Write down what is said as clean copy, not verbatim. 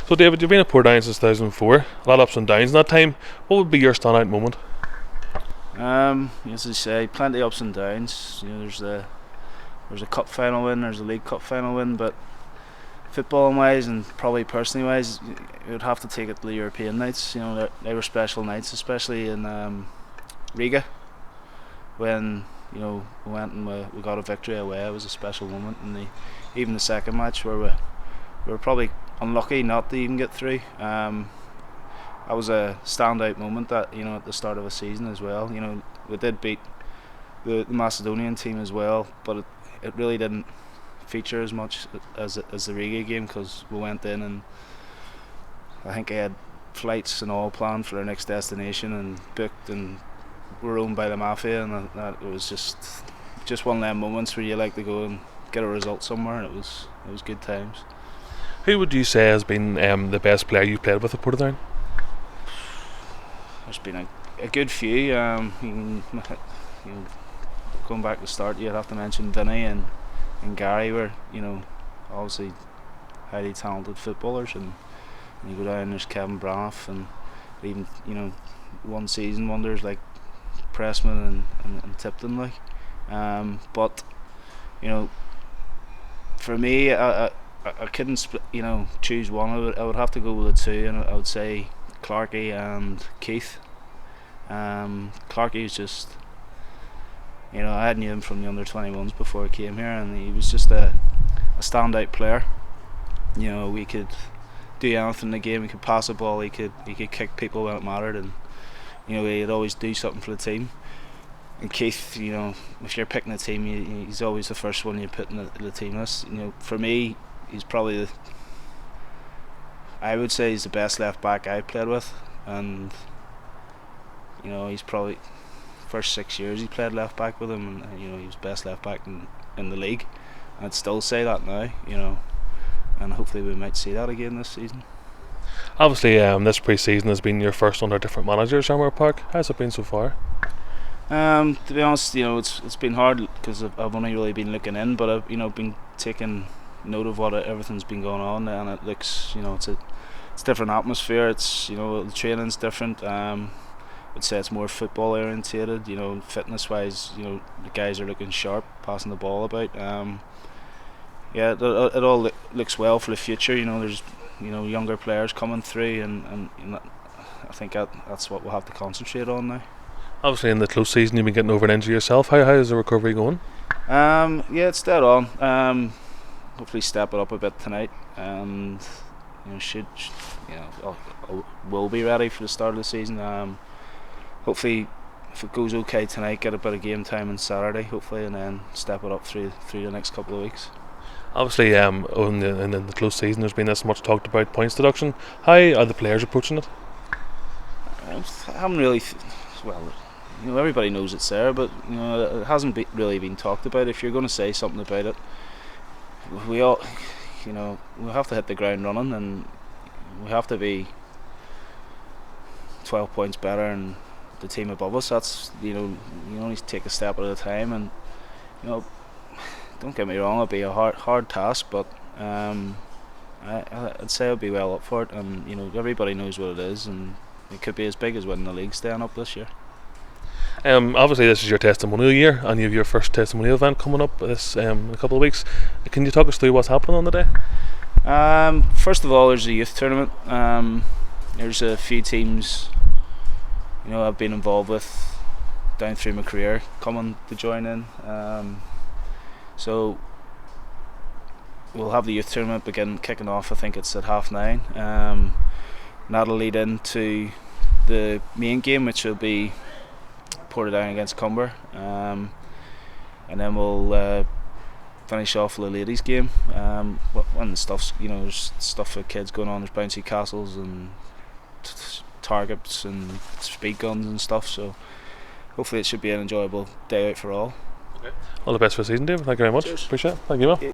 So David, you've been at Portadown since 2004. A lot of ups and downs in that time. What would be your standout moment? As I say, plenty of ups and downs. There's a cup final win, there's a League Cup final win, but footballing wise and probably personally wise, you would have to take it to the European nights. They were special nights, especially in Riga, when we went and we got a victory away. It was a special moment, and even the second match where we were probably unlucky not to even get through. That was a standout moment at the start of a season as well. We did beat the Macedonian team as well, but it really didn't feature as much as the Riga game, because we went in and I think I had flights and all planned for our next destination and booked, and we're owned by the mafia, and that it was just one of them moments where you like to go and get a result somewhere, and it was good times. Who would you say has been the best player you've played with at Portadown? There's been a good few. Going back to the start, you'd have to mention Vinny and Gary were obviously highly talented footballers, and you go down, there's Kevin Braniff, and even one season wonders like Pressman and Tipton, like. But for me, I couldn't choose one. I would have to go with the two, and I would say Clarkey and Keith. Clarkey was just, I had knew him from the under-21s before I came here, and he was just a standout player. We could do anything in the game. He could pass the ball. He could kick people when it mattered, and he'd always do something for the team. And Keith, if you're picking a team, he's always the first one you put in the team list. For me, he's probably I would say he's the best left back I played with, and he's probably first 6 years he played left back with him, and he was best left back in the league. I'd still say that now, and hopefully we might see that again this season. Obviously, this pre-season has been your first under different managers, Shamrock Park. How's it been so far? To be honest, it's been hard because I've only really been looking in, but I've been taking note of what everything's been going on, and it looks it's a different atmosphere. It's the training's different. I'd say it's more football orientated. Fitness wise, the guys are looking sharp, passing the ball about. It all looks well for the future. There's younger players coming through, and I think that's what we'll have to concentrate on now. Obviously, in the close season, you've been getting over an injury yourself. How is the recovery going? It's dead on. Hopefully, step it up a bit tonight, and will be ready for the start of the season. Hopefully, if it goes okay tonight, get a bit of game time on Saturday, hopefully, and then step it up through the next couple of weeks. Obviously, in the close season, there's been this much talked about points deduction. How are the players approaching it? I haven't really. Everybody knows it's there, but it hasn't really been talked about. If you're going to say something about it, we all, we have to hit the ground running, and we have to be 12 points better and the team above us. That's you only take a step at a time, and don't get me wrong, it'll be a hard task, but I'd say I'll be well up for it, and everybody knows what it is, and it could be as big as winning the league staying up this year. Obviously, this is your testimonial year, and you have your first testimonial event coming up in a couple of weeks. Can you talk us through what's happening on the day? First of all, there's a youth tournament. There's a few teams I've been involved with down through my career coming to join in. So we'll have the youth tournament kicking off. I think it's at 9:30. And that'll lead into the main game, which will be Portadown against Cumber, and then we'll finish off with the ladies game. When the stuff's there's stuff for kids going on. There's bouncy castles and targets and speed guns and stuff. So hopefully it should be an enjoyable day out for all. Okay. All the best for the season, David. Thank you very much. Cheers. Appreciate it. Thank you, Will.